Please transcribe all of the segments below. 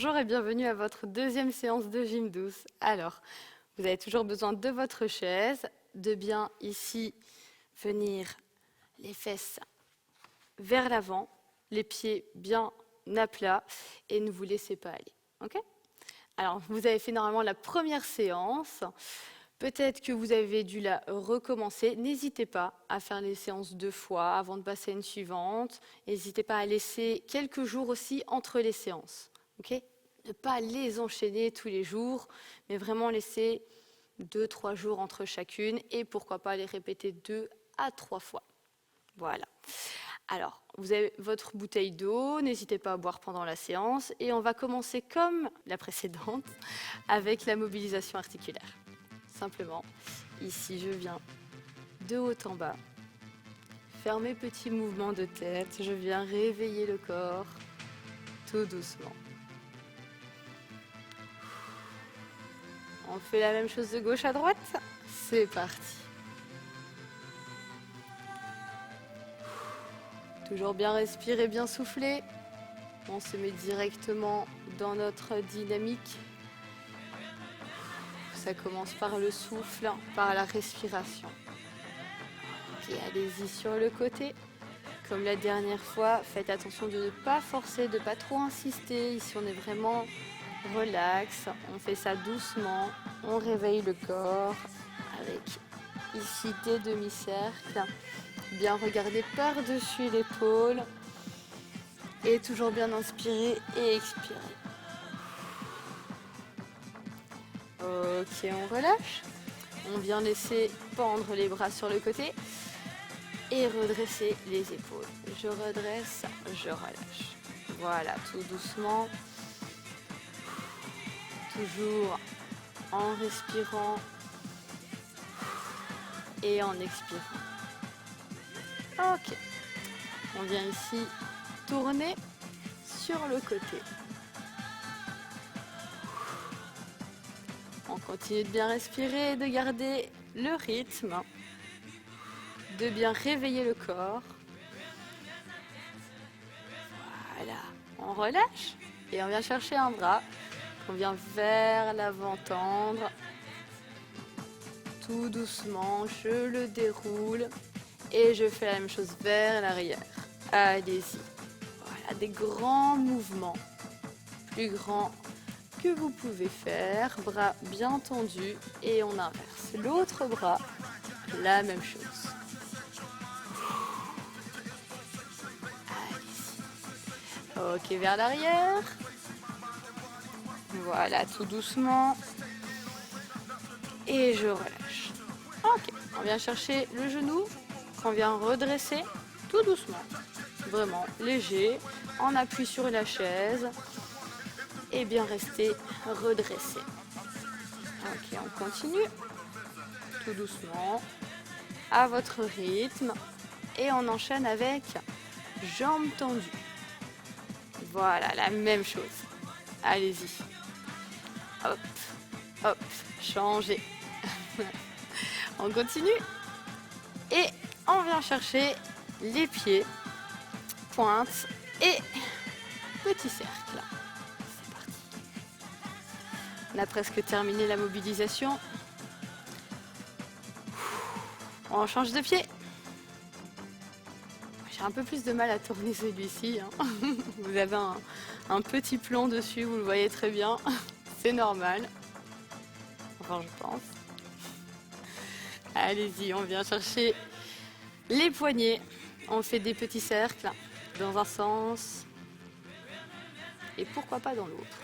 Bonjour et bienvenue à votre deuxième séance de gym douce. Alors, vous avez toujours besoin de votre chaise, de bien ici venir les fesses vers l'avant, les pieds bien à plat et ne vous laissez pas aller. Ok ? Alors, vous avez fait normalement la première séance. Peut-être que vous avez dû la recommencer. N'hésitez pas à faire les séances 2 fois avant de passer à une suivante. N'hésitez pas à laisser quelques jours aussi entre les séances. Okay ? Ne pas les enchaîner tous les jours, mais vraiment laisser 2-3 jours entre chacune et pourquoi pas les répéter 2 à 3 fois. Voilà. Alors, vous avez votre bouteille d'eau, n'hésitez pas à boire pendant la séance et on va commencer comme la précédente avec la mobilisation articulaire. Simplement, ici je viens de haut en bas, faire mes petits mouvements de tête, je viens réveiller le corps tout doucement. On fait la même chose de gauche à droite, c'est parti. Toujours bien respirer, bien souffler. On se met directement dans notre dynamique. Ça commence par le souffle, par la respiration. Ok, allez-y sur le côté. Comme la dernière fois, faites attention de ne pas forcer, de ne pas trop insister. Ici, on est vraiment relax. On fait ça doucement. On réveille le corps avec ici des demi-cercles. Bien regarder par-dessus l'épaule. Et toujours bien inspirer et expirer. Ok, on relâche. On vient laisser pendre les bras sur le côté et redresser les épaules. Je redresse, je relâche. Voilà, tout doucement. Toujours en respirant et en expirant. Ok. On vient ici tourner sur le côté. On continue de bien respirer et de garder le rythme, de bien réveiller le corps. Voilà, on relâche et on vient chercher un bras qu'on vient vers l'avant tendre. Tout doucement, je le déroule et je fais la même chose vers l'arrière. Allez-y. Voilà, des grands mouvements, plus grands que vous pouvez faire, bras bien tendus et on inverse. L'autre bras, la même chose. Allez-y. Ok, vers l'arrière. Voilà, tout doucement. Et je relâche. Ok, on vient chercher le genou, qu'on vient redresser tout doucement. Vraiment léger, en appui sur la chaise. Et bien rester redressé. Ok, on continue. Tout doucement, à votre rythme. Et on enchaîne avec jambes tendues. Voilà, la même chose. Allez-y. Hop, hop, changez. On continue. Et on vient chercher les pieds, pointe et petit cercle. C'est parti. On a presque terminé la mobilisation. On change de pied. J'ai un peu plus de mal à tourner celui-ci. Hein. Vous avez un petit plan dessus, vous le voyez très bien. C'est normal. Enfin, je pense. Allez-y, on vient chercher les poignets. On fait des petits cercles dans un sens. Et pourquoi pas dans l'autre.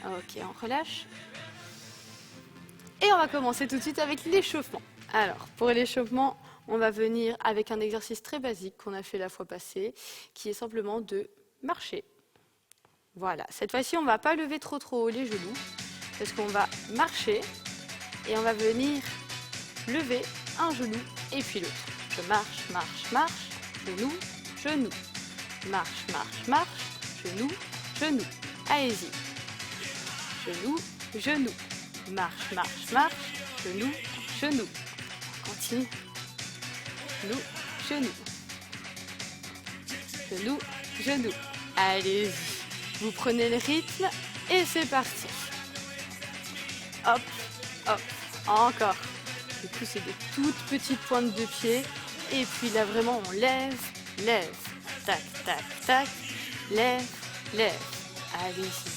Ok, on relâche. Et on va commencer tout de suite avec l'échauffement. Alors, pour l'échauffement, on va venir avec un exercice très basique qu'on a fait la fois passée, qui est simplement de marcher. Voilà, cette fois-ci, on ne va pas lever trop haut les genoux, parce qu'on va marcher et on va venir lever un genou et puis l'autre. Je marche, marche, marche, genou, genou. Marche, marche, marche, genou, genou. Allez-y. Genou, genou. Marche, marche, marche, genou, genou. Continue. Genou, genou. Genou, genou. Allez-y. Vous prenez le rythme et c'est parti. Hop, hop, encore. Du coup, c'est des toutes petites pointes de pied. Et puis là, vraiment, on lève, lève. Tac, tac, tac. Lève, lève. Allez-y.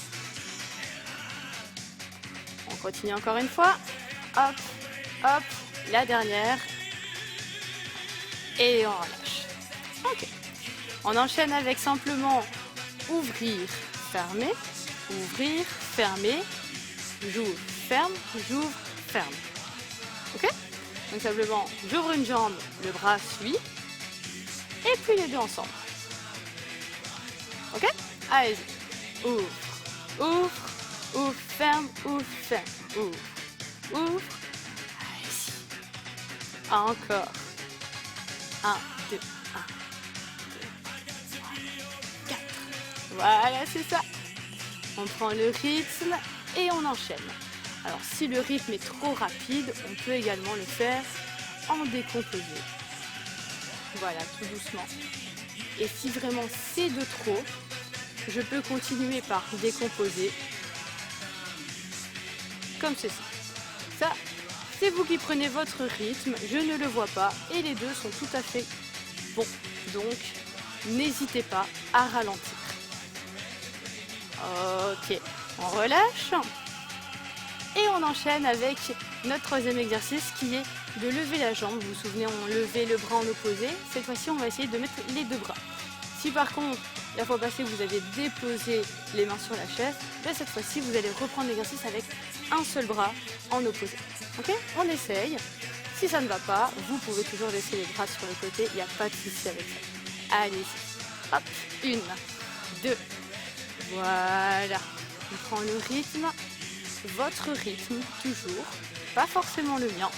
On continue encore une fois. Hop, hop. La dernière. Et on relâche. Ok. On enchaîne avec simplement ouvrir, fermer. Ouvrir, fermer. J'ouvre, ferme, j'ouvre, ferme. Ok? Donc simplement, j'ouvre une jambe, le bras suit. Et puis les deux ensemble. Ok? Allez-y. Ouvre, ouvre, ouvre, ferme, ouvre. Ouvre. Allez-y. Encore. 1, 2, 1, 2, 3, 4. Voilà, c'est ça. On prend le rythme et on enchaîne. Alors, si le rythme est trop rapide, on peut également le faire en décomposé. Voilà, tout doucement. Et si vraiment c'est de trop, je peux continuer par décomposer, comme ceci. Ça, c'est vous qui prenez votre rythme, je ne le vois pas, et les deux sont tout à fait bons. Donc, n'hésitez pas à ralentir. Ok, on relâche. Et on enchaîne avec notre troisième exercice qui est de lever la jambe. Vous vous souvenez, on levait le bras en opposé. Cette fois-ci, on va essayer de mettre les deux bras. Si par contre, la fois passée, vous avez déposé les mains sur la chaise, là, cette fois-ci, vous allez reprendre l'exercice avec un seul bras en opposé. Ok? On essaye. Si ça ne va pas, vous pouvez toujours laisser les bras sur le côté. Il n'y a pas de souci avec ça. Allez-y. Hop. 1, 2. Voilà. On prend le rythme. Votre rythme, toujours. Pas forcément le mien.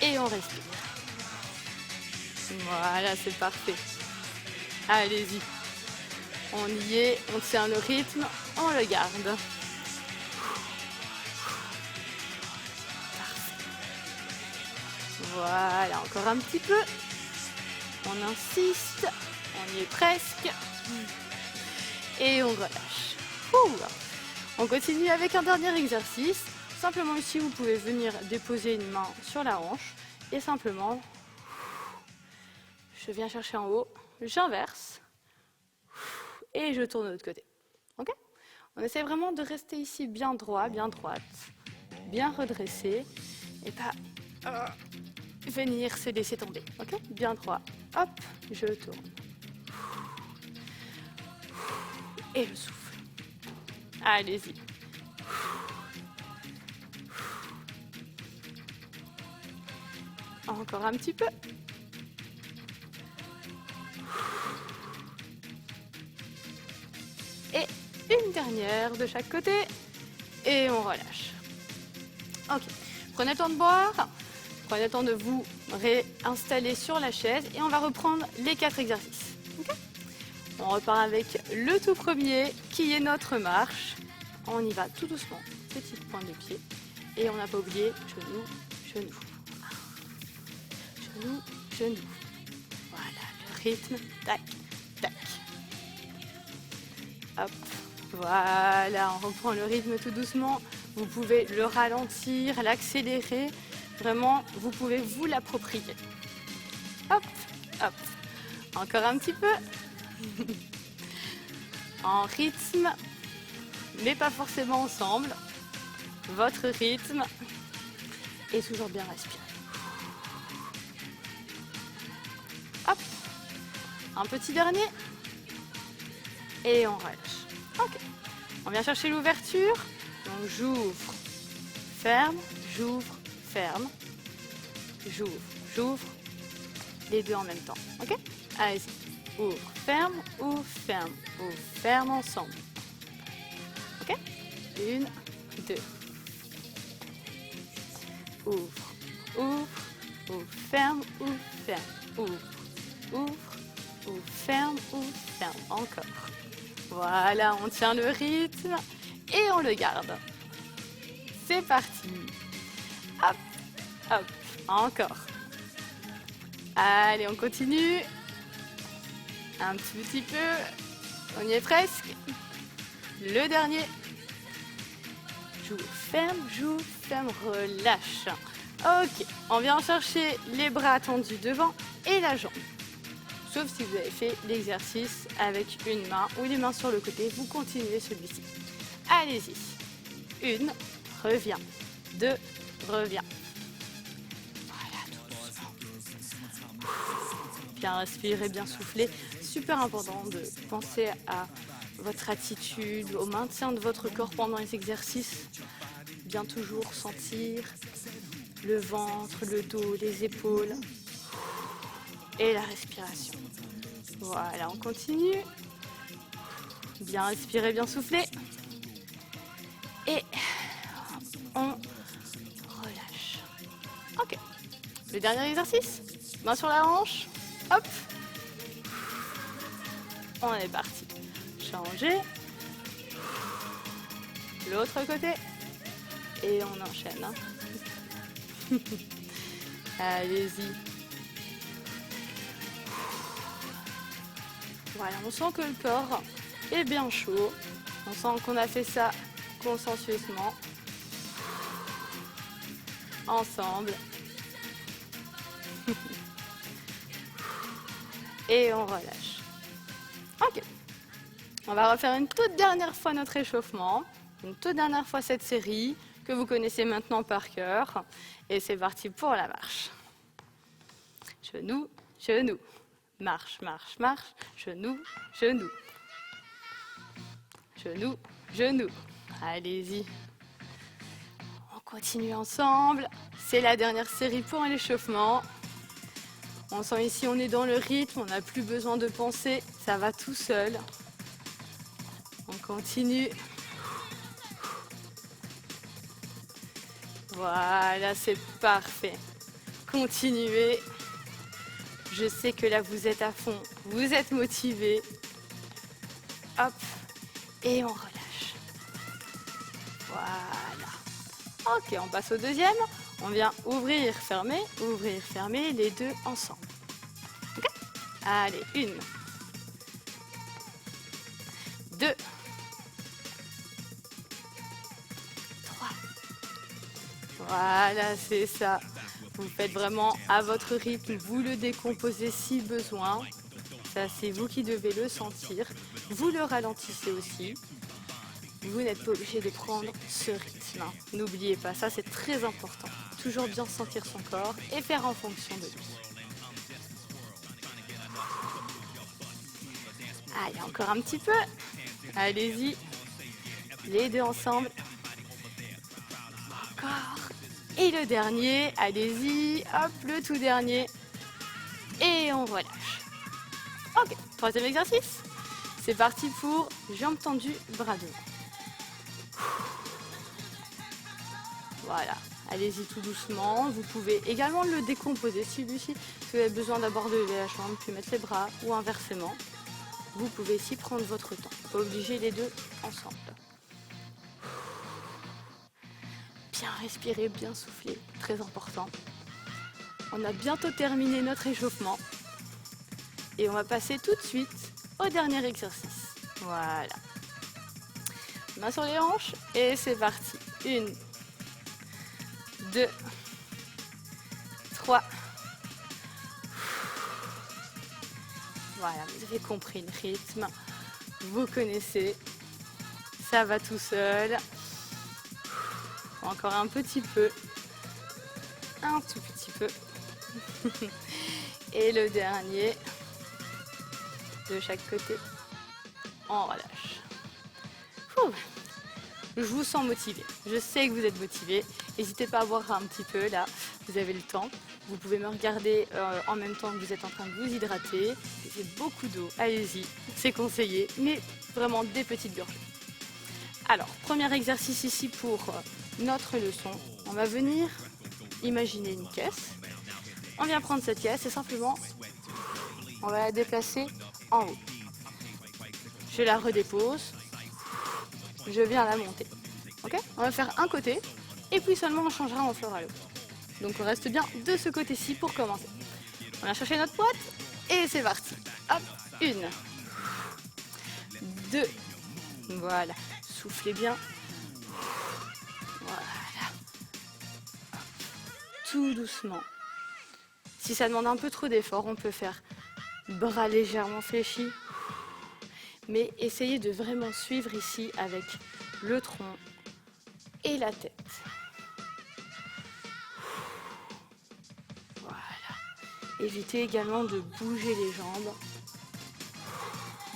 Et on respire. Voilà, c'est parfait. Allez-y. On y est, on tient le rythme, on le garde. Parfait. Voilà, encore un petit peu. On insiste, on y est presque. Et on relâche. Ouh. On continue avec un dernier exercice. Simplement ici, vous pouvez venir déposer une main sur la hanche et simplement, je viens chercher en haut, j'inverse et je tourne de l'autre côté. Ok? On essaie vraiment de rester ici bien droit, bien droite, bien redressé et pas venir se laisser tomber. Ok? Bien droit. Hop, je tourne. Et je souffle. Allez-y. Encore un petit peu. Et une dernière de chaque côté. Et on relâche. Ok. Prenez le temps de boire. Prenez le temps de vous réinstaller sur la chaise. Et on va reprendre les 4 exercices. Okay. On repart avec le tout premier qui est notre marche. On y va tout doucement. Petite pointe de pied. Et on n'a pas oublié genou, genou. Genou, genou. Voilà, le rythme. Tac, tac. Hop. Voilà, on reprend le rythme tout doucement. Vous pouvez le ralentir, l'accélérer. Vraiment, vous pouvez vous l'approprier. Hop, hop. Encore un petit peu. En rythme, mais pas forcément ensemble. Votre rythme. Et toujours bien respirer. Hop. Un petit dernier. Et on relâche. Ok. On vient chercher l'ouverture. Donc j'ouvre, ferme, j'ouvre, ferme. J'ouvre, j'ouvre. Les deux en même temps. Ok? Allez-y. Ouvre, ferme ensemble. Ok? 1, 2. Ouvre, ouvre, ouvre, ferme, ouvre. Ouvre, ferme. Encore. Voilà, on tient le rythme et on le garde. C'est parti. Hop, hop, encore. Allez, on continue. Un petit peu. On y est presque. Le dernier. Joue ferme, relâche. Ok, on vient chercher les bras tendus devant et la jambe. Sauf si vous avez fait l'exercice avec une main ou les mains sur le côté, vous continuez celui-ci. Allez-y. 1, reviens. 2, reviens. Voilà, tout doucement. Bien respirer, bien souffler. Super important de penser à votre attitude, au maintien de votre corps pendant les exercices. Bien toujours sentir le ventre, le dos, les épaules et la respiration. Voilà, on continue. Bien respirer, bien souffler. Et on relâche. Ok. Le dernier exercice. Main sur la hanche. Hop. On est parti. Changer. L'autre côté. Et on enchaîne. Hein. Allez-y. Voilà, on sent que le corps est bien chaud. On sent qu'on a fait ça consensueusement. Ensemble. Et on relâche. Ok. On va refaire une toute dernière fois notre échauffement. Une toute dernière fois cette série que vous connaissez maintenant par cœur. Et c'est parti pour la marche. Genou, genou. Marche, marche, marche. Genou, genou. Genou, genou. Allez-y. On continue ensemble. C'est la dernière série pour l'échauffement. On sent ici, on est dans le rythme, on n'a plus besoin de penser, ça va tout seul. On continue. Voilà, c'est parfait. Continuez. Je sais que là, vous êtes à fond, vous êtes motivés. Hop, et on relâche. Voilà. Ok, on passe au deuxième. On vient ouvrir, fermer, les deux ensemble. Ok ? Allez, 1, 2, 3. Voilà, c'est ça. Vous faites vraiment à votre rythme, vous le décomposez si besoin. Ça, c'est vous qui devez le sentir. Vous le ralentissez aussi. Vous n'êtes pas obligé de prendre ce rythme. N'oubliez pas, ça c'est très important. Toujours bien sentir son corps et faire en fonction de lui. Allez, encore un petit peu. Allez-y. Les deux ensemble. Encore. Et le dernier. Allez-y. Hop, le tout dernier. Et on relâche. Ok, troisième exercice. C'est parti pour jambes tendues, bras devant. Voilà, allez-y tout doucement. Vous pouvez également le décomposer celui-ci. Si vous avez besoin d'abord de lever la jambe, puis mettre les bras ou inversement. Vous pouvez ici prendre votre temps. Pas obligé les deux ensemble. Bien respirer, bien souffler, très important. On a bientôt terminé notre échauffement. Et on va passer tout de suite au dernier exercice. Voilà. Main sur les hanches et c'est parti. 1, 2, 3. Voilà, vous avez compris le rythme. Vous connaissez. Ça va tout seul. Encore un petit peu. Un tout petit peu. Et le dernier. De chaque côté. On relâche. Ouh. Je vous sens motivé. Je sais que vous êtes motivé. N'hésitez pas à boire un petit peu là. Vous avez le temps. Vous pouvez me regarder en même temps que vous êtes en train de vous hydrater. Buvez beaucoup d'eau. Allez-y. C'est conseillé. Mais vraiment des petites gorgées. Alors, premier exercice ici pour notre leçon. On va venir imaginer une caisse. On vient prendre cette caisse et simplement, on va la déplacer en haut. Je la redépose. Je viens la monter. Ok ? On va faire un côté et puis seulement on changera, on fera l'autre. Donc on reste bien de ce côté-ci pour commencer. On va chercher notre boîte et c'est parti. Hop, 1, 2. Voilà. Soufflez bien. Voilà. Tout doucement. Si ça demande un peu trop d'effort, on peut faire bras légèrement fléchis. Mais essayez de vraiment suivre ici avec le tronc et la tête. Voilà. Évitez également de bouger les jambes.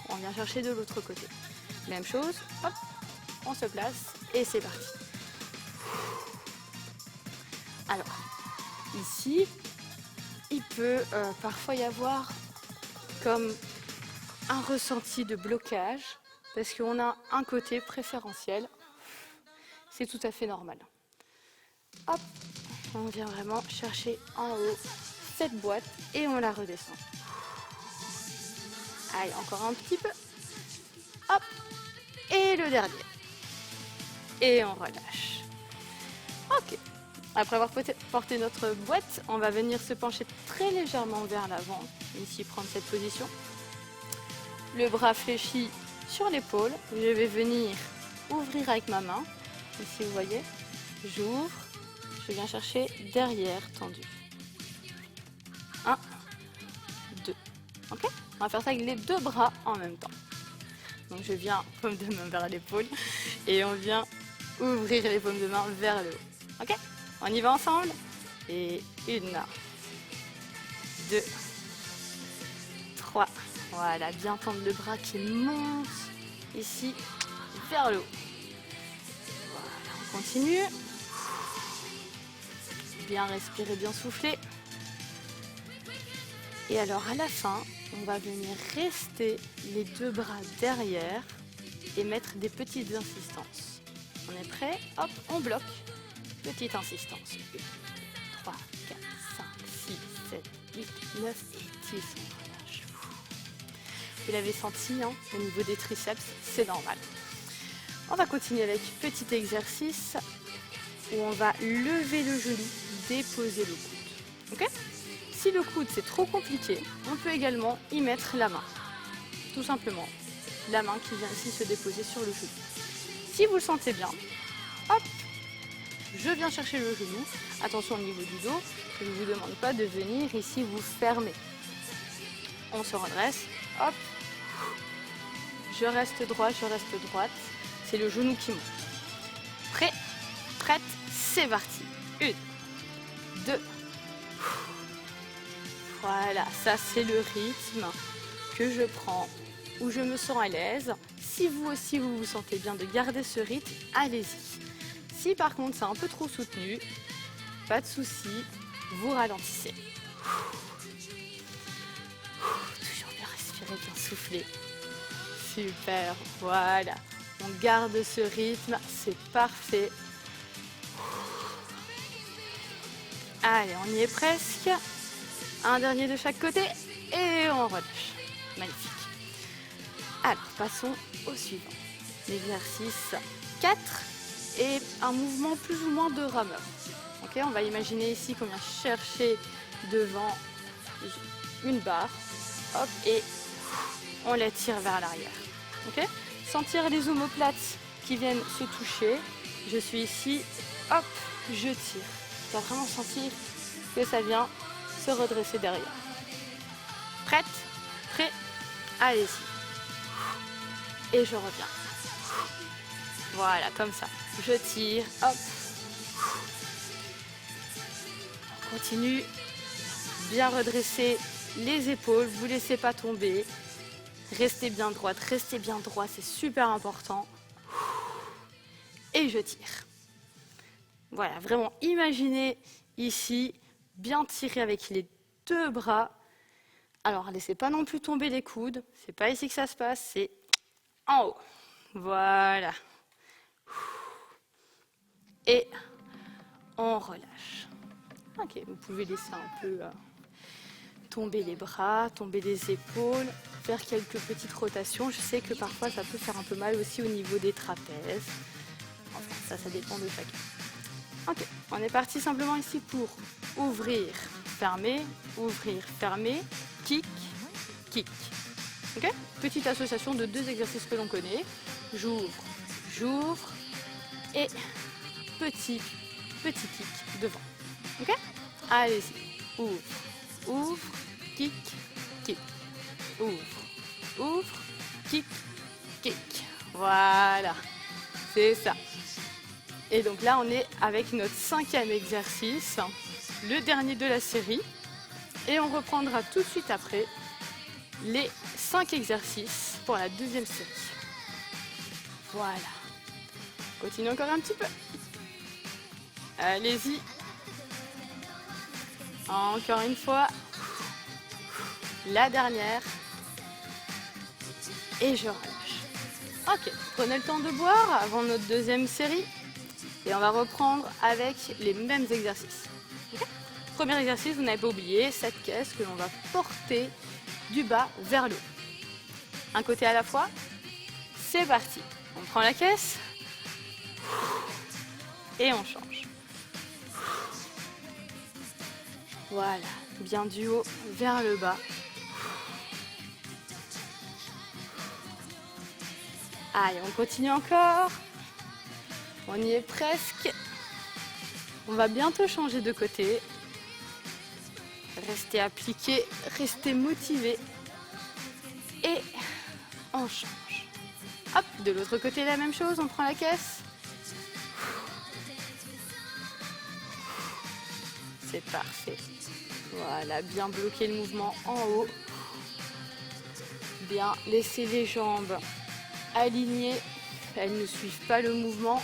On vient chercher de l'autre côté. Même chose, hop, on se place et c'est parti. Alors, ici, il peut parfois y avoir comme un ressenti de blocage parce qu'on a un côté préférentiel. C'est tout à fait normal. Hop, on vient vraiment chercher en haut cette boîte et on la redescend. Allez, encore un petit peu. Hop, et le dernier. Et on relâche. Ok. Après avoir porté notre boîte, on va venir se pencher très légèrement vers l'avant. Ici, prendre cette position. Le bras fléchi sur l'épaule. Je vais venir ouvrir avec ma main. Ici, vous voyez, j'ouvre. Je viens chercher derrière tendu. 1, 2. Ok ? On va faire ça avec les deux bras en même temps. Donc je viens paume de main vers l'épaule et on vient ouvrir les paumes de main vers le haut. Ok ? On y va ensemble. Et 1, 2, 3. Voilà, bien tendre le bras qui monte ici vers le haut. Voilà, on continue. Bien respirer, bien souffler. Et alors à la fin, on va venir rester les deux bras derrière et mettre des petites insistances. On est prêt? Hop, on bloque. Petite insistance. 1, 2, 3, 4, 5, 6, 7, 8, 9 et 10. On relâche. Vous l'avez senti, hein, au niveau des triceps, c'est normal. On va continuer avec petit exercice où on va lever le genou, déposer le coude. Ok ? Si le coude c'est trop compliqué, on peut également y mettre la main. Tout simplement, la main qui vient ici se déposer sur le genou. Si vous le sentez bien, hop, je viens chercher le genou. Attention au niveau du dos, je ne vous demande pas de venir ici vous fermer. On se redresse, hop, je reste droit, je reste droite. C'est le genou qui monte. Prêt, prête, c'est parti. 1, 2. Voilà, ça c'est le rythme que je prends, où je me sens à l'aise. Si vous aussi vous vous sentez bien de garder ce rythme, allez-y. Si par contre c'est un peu trop soutenu, pas de souci, vous ralentissez. Toujours bien respirer, bien souffler. Super, voilà. On garde ce rythme, c'est parfait. Allez, on y est presque. Un dernier de chaque côté et on relâche. Magnifique. Alors, passons au suivant. L'exercice 4 et un mouvement plus ou moins de rameur. Okay, on va imaginer ici qu'on vient chercher devant une barre. Hop, et on la tire vers l'arrière. Okay, sentir les omoplates qui viennent se toucher. Je suis ici, hop, je tire. Tu vas vraiment sentir que ça vient se redresser derrière. Prête? Prêt? Allez-y. Et je reviens. Voilà, comme ça. Je tire, hop. On continue. Bien redresser les épaules, vous ne laissez pas tomber. Restez bien droite, restez bien droit, c'est super important. Et je tire. Voilà, vraiment imaginez ici, bien tirer avec les deux bras. Alors, laissez pas non plus tomber les coudes. C'est pas ici que ça se passe, c'est en haut. Voilà. Et on relâche. Ok, vous pouvez laisser un peu tomber les bras, tomber les épaules, faire quelques petites rotations. Je sais que parfois ça peut faire un peu mal aussi au niveau des trapèzes. Enfin, ça dépend de chacun. Ok, on est parti simplement ici pour ouvrir, fermer, kick, kick. Okay, petite association de 2 exercices que l'on connaît. J'ouvre, j'ouvre et petit kick devant. Ok, allez-y. Ouvre, ouvre, kick, kick. Ouvre, ouvre, kick, kick. Voilà, c'est ça. Et donc là, on est avec notre 5e exercice, le dernier de la série. Et on reprendra tout de suite après les 5 exercices pour la 2e série. Voilà. Continue encore un petit peu. Allez-y. Encore une fois. La dernière. Et je relâche. Ok, prenez le temps de boire avant notre 2e série. Et on va reprendre avec les mêmes exercices. Okay. Premier exercice, vous n'avez pas oublié, cette caisse que l'on va porter du bas vers le haut. Un côté à la fois. C'est parti. On prend la caisse. Et on change. Voilà, bien du haut vers le bas. Allez, on continue encore. On y est presque. On va bientôt changer de côté. Restez appliqués, restez motivés. Et on change. Hop, de l'autre côté la même chose, on prend la caisse. C'est parfait. Voilà, bien bloquer le mouvement en haut. Bien laisser les jambes alignées. Elles ne suivent pas le mouvement.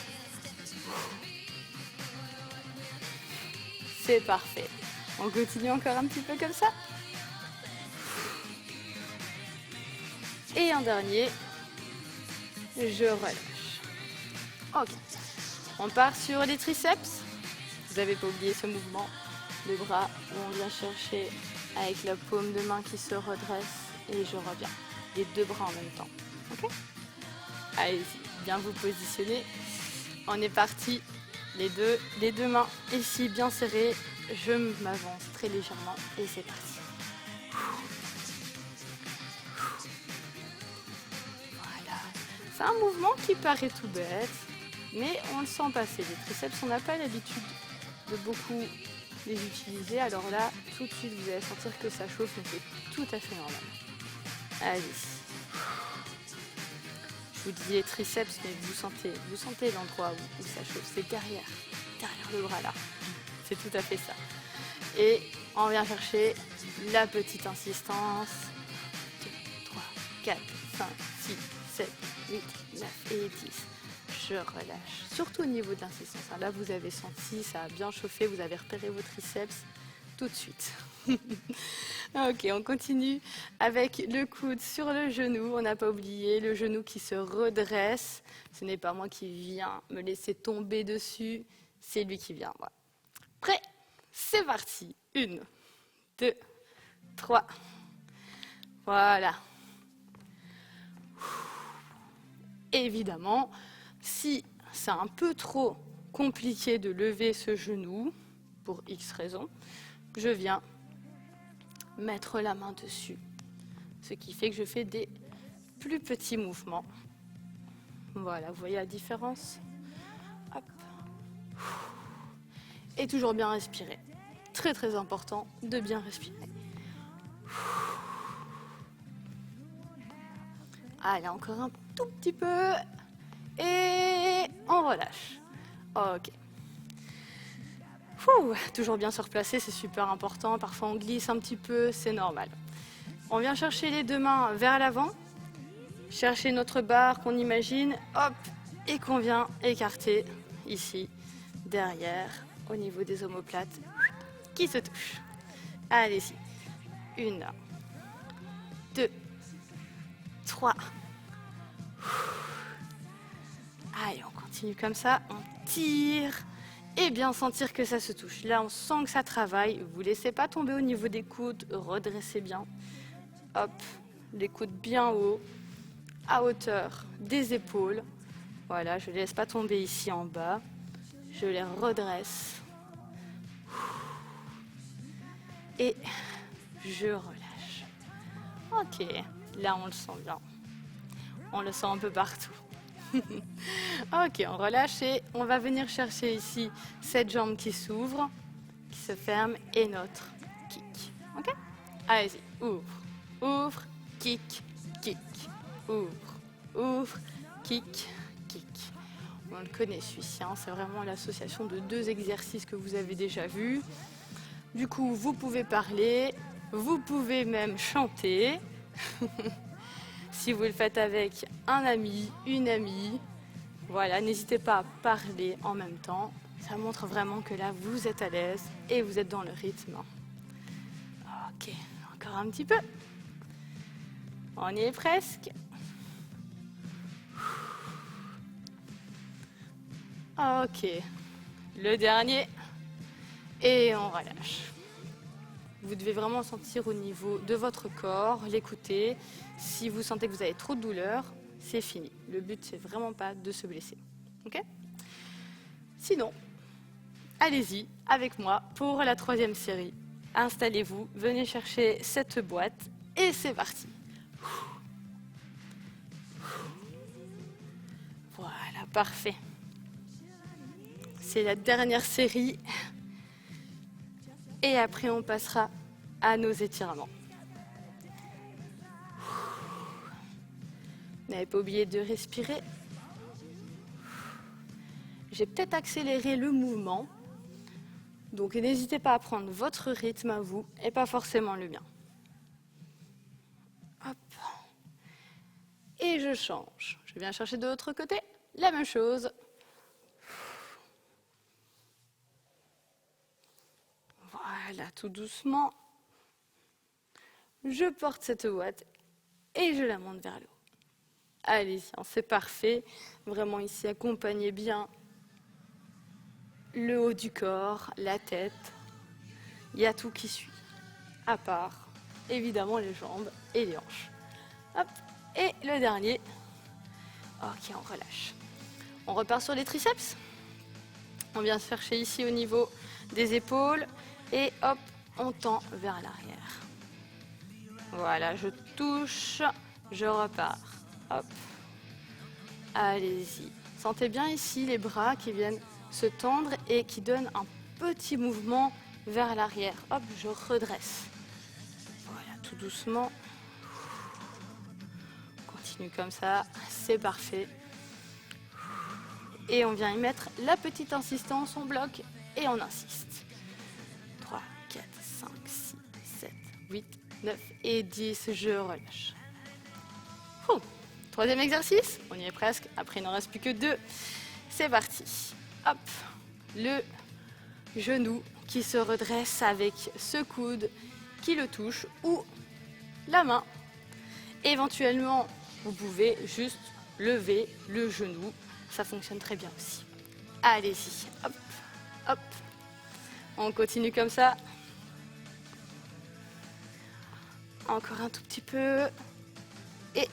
C'est parfait. On continue encore un petit peu comme ça. Et un dernier. Je relâche. Ok. On part sur les triceps. Vous n'avez pas oublié ce mouvement. Le bras où on vient chercher avec la paume de main qui se redresse et je reviens. Les 2 bras en même temps. Ok ? Allez-y, bien vous positionner. On est parti. Les deux mains ici bien serrées. Je m'avance très légèrement et c'est parti. Voilà. C'est un mouvement qui paraît tout bête, mais on le sent passer. Les triceps, on n'a pas l'habitude de beaucoup les utiliser. Alors là, tout de suite, vous allez sentir que ça chauffe, mais c'est tout à fait normal. Allez. Je vous disais triceps, mais vous sentez l'endroit où ça chauffe. C'est derrière le bras là. C'est tout à fait ça. Et on vient chercher la petite insistance. 2, 3, 4, 5, 6, 7, 8, 9 et 10. Je relâche. Surtout au niveau de l'insistance. Là, vous avez senti, ça a bien chauffé, vous avez repéré vos triceps tout de suite. Ok, on continue avec le coude sur le genou. On n'a pas oublié le genou qui se redresse. Ce n'est pas moi qui viens me laisser tomber dessus, c'est lui qui vient. Voilà. Prêt ? C'est parti. 1, 2, 3. Voilà. Évidemment, si c'est un peu trop compliqué de lever ce genou, pour X raison, je viens mettre la main dessus. Ce qui fait que je fais des plus petits mouvements. Voilà, vous voyez la différence ? Hop. Et toujours bien respirer. Très très important de bien respirer. Allez, encore un tout petit peu. Et on relâche. Ok. Toujours bien se replacer, c'est super important. Parfois on glisse un petit peu, c'est normal. On vient chercher les 2 mains vers l'avant. Chercher notre barre qu'on imagine. Hop. Et qu'on vient écarter ici, derrière, au niveau des omoplates, qui se touchent. Allez-y. 1, 2, 3. Allez, on continue comme ça. On tire. Et bien sentir que ça se touche. Là, on sent que ça travaille. Vous ne laissez pas tomber au niveau des coudes. Redressez bien. Hop, les coudes bien haut, à hauteur des épaules. Voilà, je ne les laisse pas tomber ici en bas. Je les redresse. Et je relâche. Ok, Là, on le sent bien. On le sent un peu partout. Ok, on relâche et on va venir chercher ici cette jambe qui s'ouvre, qui se ferme et notre kick. Ok? Allez-y, ouvre, ouvre, kick, kick, ouvre, ouvre, kick, kick. On le connaît celui-ci, hein, c'est vraiment l'association de deux exercices que vous avez déjà vus. Du coup, vous pouvez parler, vous pouvez même chanter. Si vous le faites avec un ami, une amie, voilà, n'hésitez pas à parler en même temps. Ça montre vraiment que là, vous êtes à l'aise et vous êtes dans le rythme. Ok, encore un petit peu. On y est presque. Ok, le dernier. Et on relâche. Vous devez vraiment sentir au niveau de votre corps, l'écouter. Si vous sentez que vous avez trop de douleur, c'est fini. Le but, c'est vraiment pas de se blesser. Ok ? Sinon, allez-y avec moi pour la 3e série. Installez-vous, venez chercher cette boîte et c'est parti. Voilà, parfait. C'est la dernière série. Et après, on passera à nos étirements. Vous n'avez pas oublié de respirer. J'ai peut-être accéléré le mouvement. Donc n'hésitez pas à prendre votre rythme à vous et pas forcément le mien. Hop. Et je change. Je viens chercher de l'autre côté. La même chose. Voilà, tout doucement. Je porte cette boîte et je la monte vers le haut. Allez-y, c'est parfait. Vraiment ici, accompagnez bien le haut du corps, la tête. Il y a tout qui suit. À part, évidemment, les jambes et les hanches. Hop. Et le dernier. Ok, on relâche. On repart sur les triceps. On vient se chercher ici au niveau des épaules. Et hop, on tend vers l'arrière. Voilà, je touche, je repars. Hop. Allez-y. Sentez bien ici les bras qui viennent se tendre et qui donnent un petit mouvement vers l'arrière. Hop, je redresse. Voilà, tout doucement. Continue comme ça, c'est parfait. Et on vient y mettre la petite insistance, on bloque et on insiste. 3, 4, 5, 6, 7, 8, 9 et 10, je relâche. 3e exercice, on y est presque, après il n'en reste plus que 2. C'est parti. Hop, le genou qui se redresse avec ce coude qui le touche ou la main. Éventuellement, vous pouvez juste lever le genou, ça fonctionne très bien aussi. Allez-y, hop, hop. On continue comme ça. Encore un tout petit peu. Et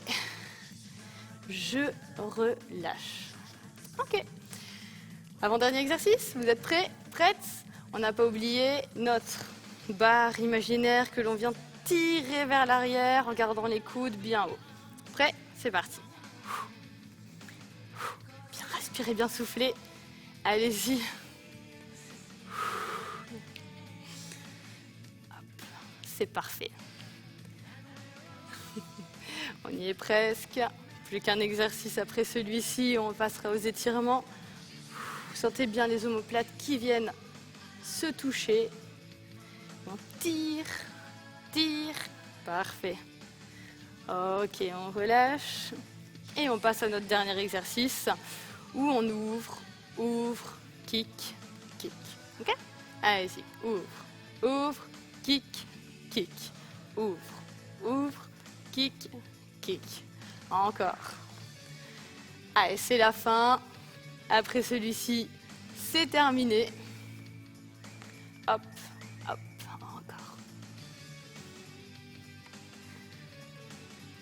je relâche. Ok. Avant-dernier exercice, vous êtes prêts? Prêtes? On n'a pas oublié notre barre imaginaire que l'on vient tirer vers l'arrière en gardant les coudes bien haut. Prêt? C'est parti. Bien respirer, bien souffler. Allez-y. C'est parfait. On y est presque. Plus qu'un exercice après celui-ci, on passera aux étirements. Vous sentez bien les omoplates qui viennent se toucher. On tire, tire. Parfait. Ok, on relâche. Et on passe à notre dernier exercice où on ouvre, ouvre, kick, kick. Ok? Allez-y, ouvre, ouvre, kick, kick. Ouvre, ouvre, kick, kick. Encore. Allez, c'est la fin. Après celui-ci, c'est terminé. Hop, hop, encore.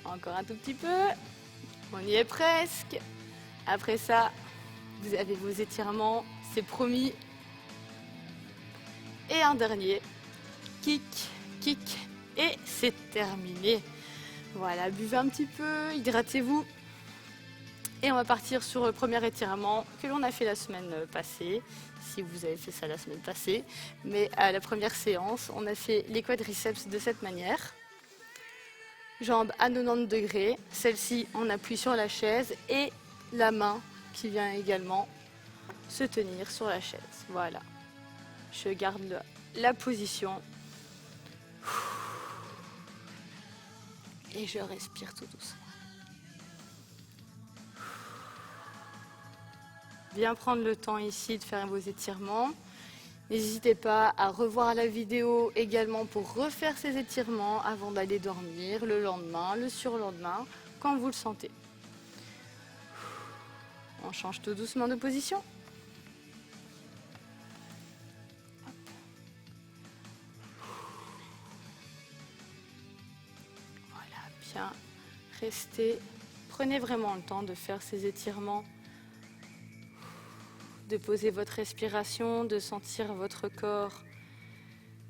Encore un tout petit peu. On y est presque. Après ça, vous avez vos étirements, c'est promis. Et un dernier. Kick, kick. Et c'est terminé. Voilà, buvez un petit peu, hydratez-vous. Et on va partir sur le premier étirement que l'on a fait la semaine passée, si vous avez fait ça la semaine passée. Mais à la première séance, on a fait les quadriceps de cette manière. Jambes à 90 degrés, celle-ci on appuie sur la chaise et la main qui vient également se tenir sur la chaise. Voilà, je garde la position et je respire tout doucement. Bien prendre le temps ici de faire vos étirements. N'hésitez pas à revoir la vidéo également pour refaire ces étirements avant d'aller dormir le lendemain, le surlendemain, quand vous le sentez. On change tout doucement de position. Voilà, bien. Restez. Prenez vraiment le temps de faire ces étirements, de poser votre respiration, de sentir votre corps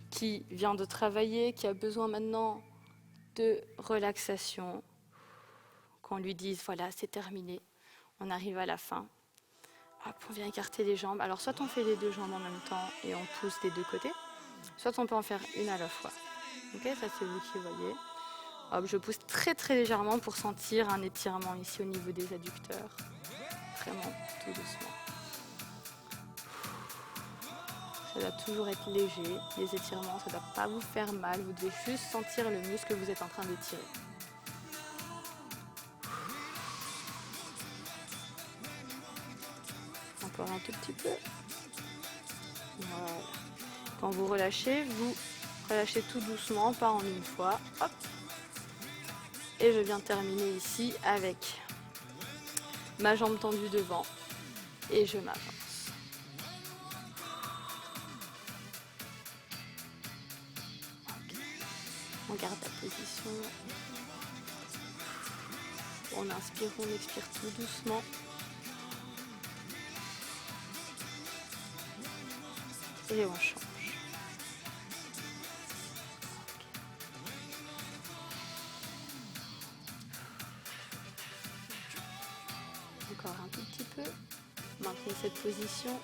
qui vient de travailler, qui a besoin maintenant de relaxation. Qu'on lui dise, voilà, c'est terminé, on arrive à la fin. Hop, on vient écarter les jambes. Alors, soit on fait les deux jambes en même temps et on pousse des deux côtés, soit on peut en faire une à la fois. Ok, ça c'est vous qui voyez. Hop, je pousse très très légèrement pour sentir un étirement ici au niveau des adducteurs. Vraiment, tout doucement. Ça doit toujours être léger, les étirements, ça ne doit pas vous faire mal, vous devez juste sentir le muscle que vous êtes en train d'étirer. Encore un tout petit peu. Voilà. Quand vous relâchez tout doucement, pas en une fois. Hop. Et je viens terminer ici avec ma jambe tendue devant et je m'avance. On garde la position. On inspire, on expire tout doucement. Et on change. Encore un tout petit peu. Maintenez cette position.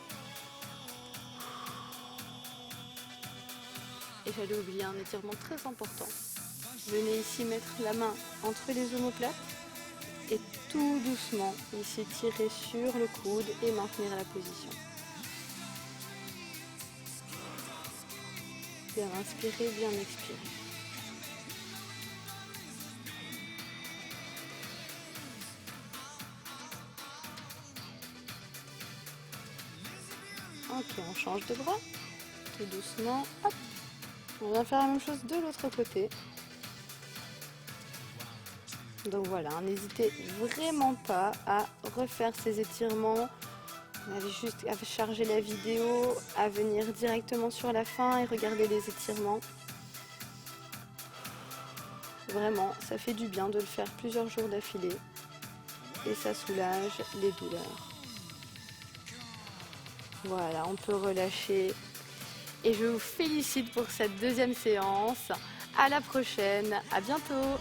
Et j'allais oublier un étirement très important. Venez ici mettre la main entre les omoplates et tout doucement ici tirer sur le coude et maintenir la position. Bien inspirer, bien expirer. Ok, on change de bras, tout doucement. Hop. On va faire la même chose de l'autre côté. Donc voilà, n'hésitez vraiment pas à refaire ces étirements. Vous avez juste à charger la vidéo, à venir directement sur la fin et regarder les étirements. Vraiment, ça fait du bien de le faire plusieurs jours d'affilée et ça soulage les douleurs. Voilà, on peut relâcher et je vous félicite pour cette deuxième séance. À la prochaine, à bientôt.